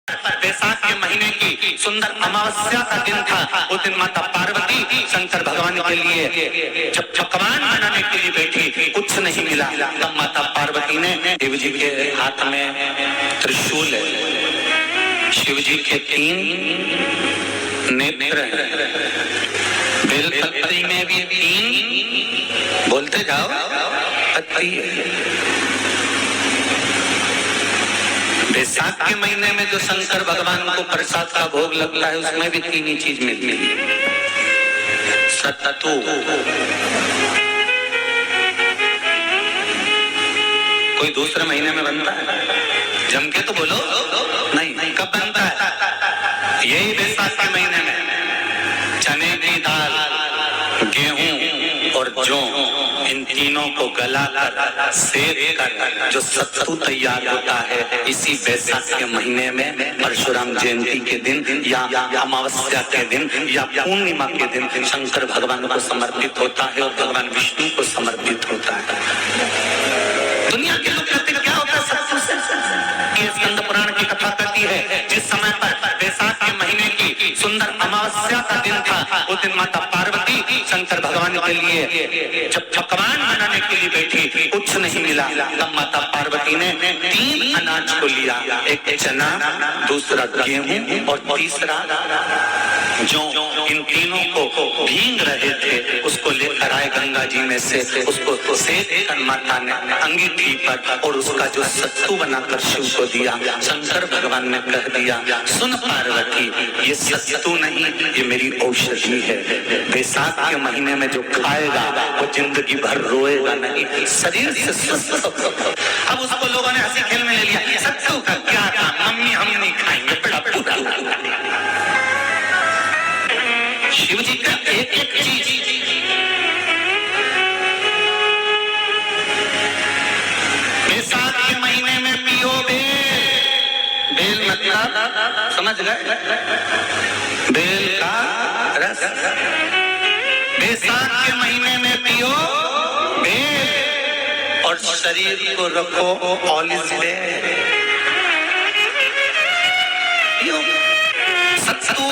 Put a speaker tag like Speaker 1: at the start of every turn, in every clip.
Speaker 1: बैसाख के महीने की सुंदर अमावस्या का दिन था। उस दिन माता पार्वती शंकर भगवान के लिए जब पकवान बनाने के लिए बैठी, कुछ नहीं मिला, तब माता पार्वती ने शिव जी के हाथ में त्रिशूल है, शिव जी के 3 नेत्र हैं, बेलपत्री में भी 3, बोलते जाओ, पत्ती है। बैसाख के महीने में जो शंकर भगवान को प्रसाद का भोग लगता है, उसमें भी 3 ही चीज मिलती है। सत्तू, कोई दूसरे महीने में बनता है? जम के तो बोलो नहीं। कब बनता है? यही बैसाख के महीने में। चने की दाल, गेहूं और जौ, इन तीनों को गलाकर सेक कर जो सत्तू तैयार होता है, इसी बैसाख के महीने में परशुराम जयंती के दिन या अमावस्या के दिन या पूर्णिमा के दिन शंकर भगवान को समर्पित होता है और भगवान विष्णु को समर्पित होता है। दुनिया के लोग कहते क्या होता है सत्तू से? ये स्कंद पुराण की कथा कहती है, जिस समय पर बैसाख के महीने की सुंदर अमावस्या का दिन था, उस दिन माता पार्वती शंकर भगवान के लिए जब पकवान बनाने के लिए बैठी, कुछ नहीं मिला, तब माता पार्वती ने 3 अनाज को लिया, एक चना, दूसरा गेहूं और तीसरा जौ। इन तीनों को भींग रहे थे, उसको लेकर आए गंगा जी में से, उसको सेक कर माता ने अंगीठी पर और उसका जो सत्तू बनाकर शिव को दिया। शंकर भगवान ने कह दिया, सुन पार्वती, ये सत्तू नहीं, ये मेरी औषधि है। बैसाख के महीने में जो खाएगा वो जिंदगी भर रोएगा नहीं, शरीर से स्वस्थ। अब उसको लोगों ने हंसी खेल में ले लिया, सत्तू का क्या काम, मम्मी हम नहीं खाएंगे, बड़ा पूरा। शिव जी का एक एक चीज बैसाख के महीने में पियो बेल मतलब समझ गए, बेल का रस। बैसाख के महीने में पियो बेल और शरीर को रखो ऑलिव पे। पियो सत्तू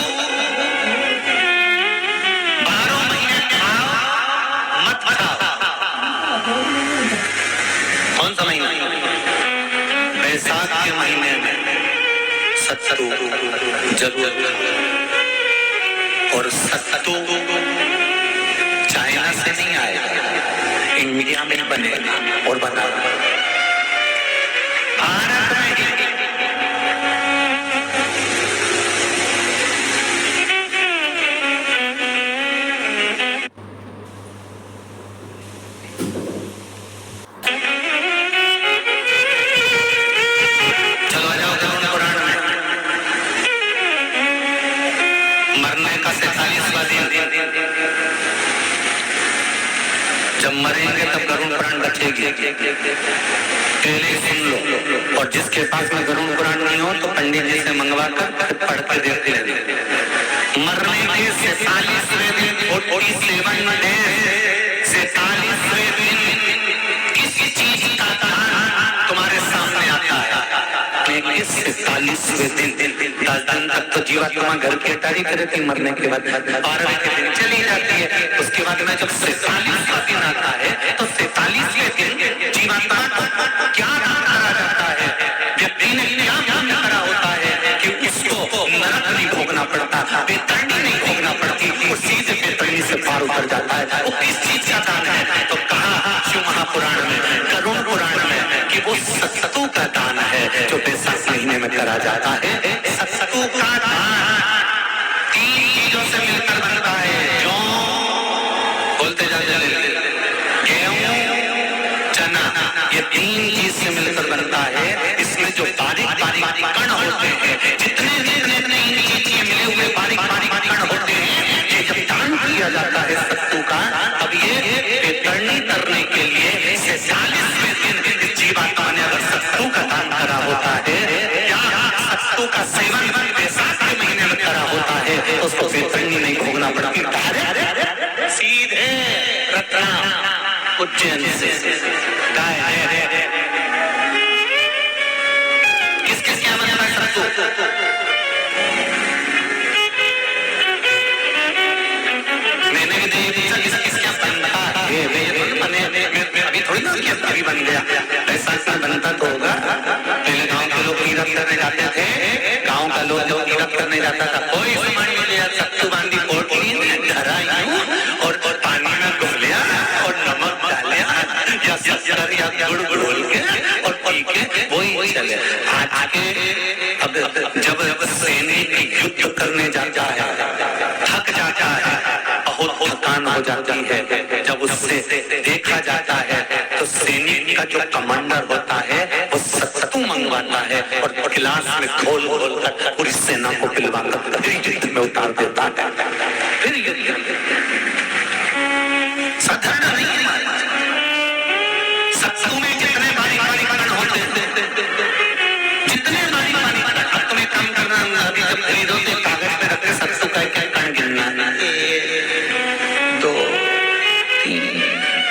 Speaker 1: 12 महीने खाओ, मत खाओ। कौन सा महीना? बैसाख के महीने में सत्तू जरूर। और सत्तू चाइना से नहीं आएगा, इंडिया में बनेगा और बना भारत में ही। जब मरेंगे तब गरुड़ पुराण बचेगी, पहले सुन लो। और जिसके पास में गरुड़ पुराण नहीं हो तो पंडित जी से मंगवा कर पढ़ के देख लेना। मरने के 47वें दिन 47 डेज 47वें दिन किसी चीज का दान तुम्हारे सामने आता है। 47वें दिन 10 दिन तक तो जीवात्मा घर की अटारी करे थी, मरने के बाद 12वें के दिन चली जाती है। उसके बाद में जब 47वां दिन आता है तो 47वें दिन जीवात्मा क्या करा जाता है, व्यक्ति ने क्या करा होता है कि उसको नरक नहीं भोगना पड़ता, बेतरनी नहीं भोगना पड़ती, वो सीधे बेतरनी से पार उतर जाता है। वो किस चीज का दान है? तो कहा शिव महापुराण में, गरुड़ पुराण में कि वो सत्तू का दान है जो बैसाख महीने में करा जाता है। सत्तू का दान 3 चीजों से मिलकर बनता है। जो बोलते जाते, गेहूं, चना, ये 3 चीज से मिलकर बनता है। इसमें जो बारीक बारीक कण होते हैं, जितने जितने इन चीजें मिले हुए बारीक बारीक कण होते हैं, ये जब दान किया जाता है सत्तू का, अब ये बेतरनी करने के लिए 46वें दिन जीवात्मा ने अगर सत्तू का दान करा होता है या सत्तू का सेवन बैसाख के महीने में करा होता है, तो उसको बेतरनी नहीं भोगना पड़ती, डायरेक्ट सीधे रत्ना उज्जैन से किस किस क्या बनता है सत्तू? तीरथ करने जाते थे, गांव का लोग जब तीरथ करने जाता था, कोई सामान नहीं लिया, सत्तू बांधी पोटली धरा यूं और पानी में डुब लिया और नमक डालिया या शक्कर या गुड़ घोल के और पी के वही चले। आज के अब जब सैनिक युद्ध करने जाता है, थक जाता है, बहुत थकान हो जाती है, जब उससे देखा जाता है तो सैनिक का जो कमांडर होता है वो सत्तू मंगवाता है और गिलास में घोल घोल कर पूरी सेना को पिलवा कर फिर युद्ध में उतार देता है। फिर युद्ध साधारण नहीं है। सत्तू में जितने बारीक बारीक कण होते हैं, जितने बारीक बारीक कण, अब तुम्हें काम करना, अभी जब खरीदो तो कागज पे रख के सत्तू का क्या कण गिनना, 1 2 3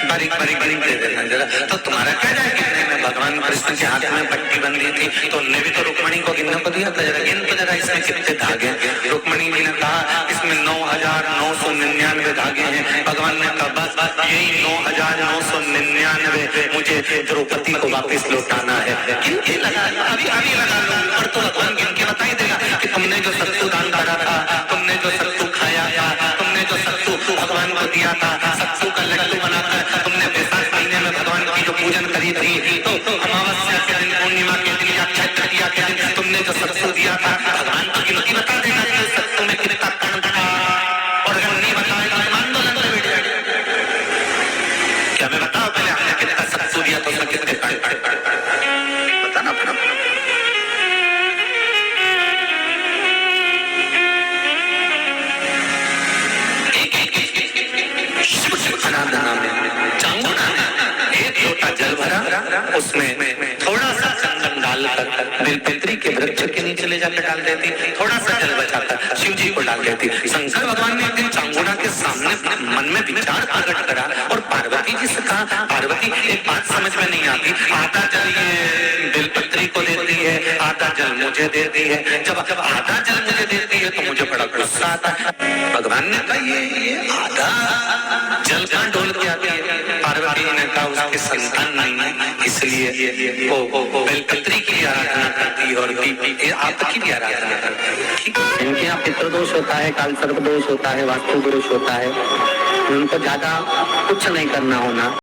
Speaker 1: बारीक बारीक बारीक दे देना जरा, तो तुम्हारा क्या जाएगा। भगवान कृष्ण के हाथ में पट्टी बंधी थी तो उनने भी तो रुक्मणी को गिनने को दिया था, जरा गिन तो जरा इसमें कितने धागे। रुक्मणी जी ने कहा इसमें 9,999 धागे हैं। भगवान ने कहा बस यही 9,999 मुझे द्रौपदी को वापस लौटाना है। गिन के लगा, अभी अभी लगा लो, और तो भगवान गिन के बता ही देगा कि तुमने जो सत्तू दान करा था, तुमने जो सत्तू खाया था, तुमने जो सत्तू भगवान को दिया था, सत्तू का लड्डू बनाकर तुमने वैशाख महीने में भगवान की जो पूजन करी थी, तो अमावस्या के दिन, पूर्णिमा के दिन या अक्षय तृतीया के दिन तुमने जो सत्तू दिया था, भगवान को गिनती बता देगा कि सत्तू में कितना कण था, और अगर नहीं बताए तो आंदोलन में बैठ जाएगा। क्या मैं बताऊं पहले आपने कितना सत्तू दिया तो उसमें कितने कण बताना पड़ा। एक लोटा जल भरा, उसमें थोड़ा सा चंदन डालकर बेलपत्री के वृक्ष के नीचे ले जाकर डाल देती, थोड़ा सा जल बचाकर शिव जी को डाल देती। शंकर भगवान ने एक दिन चांगुड़ा के सामने मन में विचार प्रकट करा और पार्वती जी से कहा, पार्वती एक बात समझ में नहीं आती, आधा जल ये बेलपत्री को देती है, आधा जल मुझे देती है, जब आधा जल मुझे देती है तो मुझे बड़ा गुस्सा आता है। भगवान ने कहा ये आधा जल कहाँ डोल के आती है। पार्वती ने कहा उसके संतान नहीं है, इसलिए वो बेलपत्री की आराधना करती है और आपकी भी आराधना करती है। इनके यहाँ पितृदोष होता है, काल सर्प दोष होता है, वास्तु दोष होता है, उनको ज्यादा कुछ नहीं करना होना।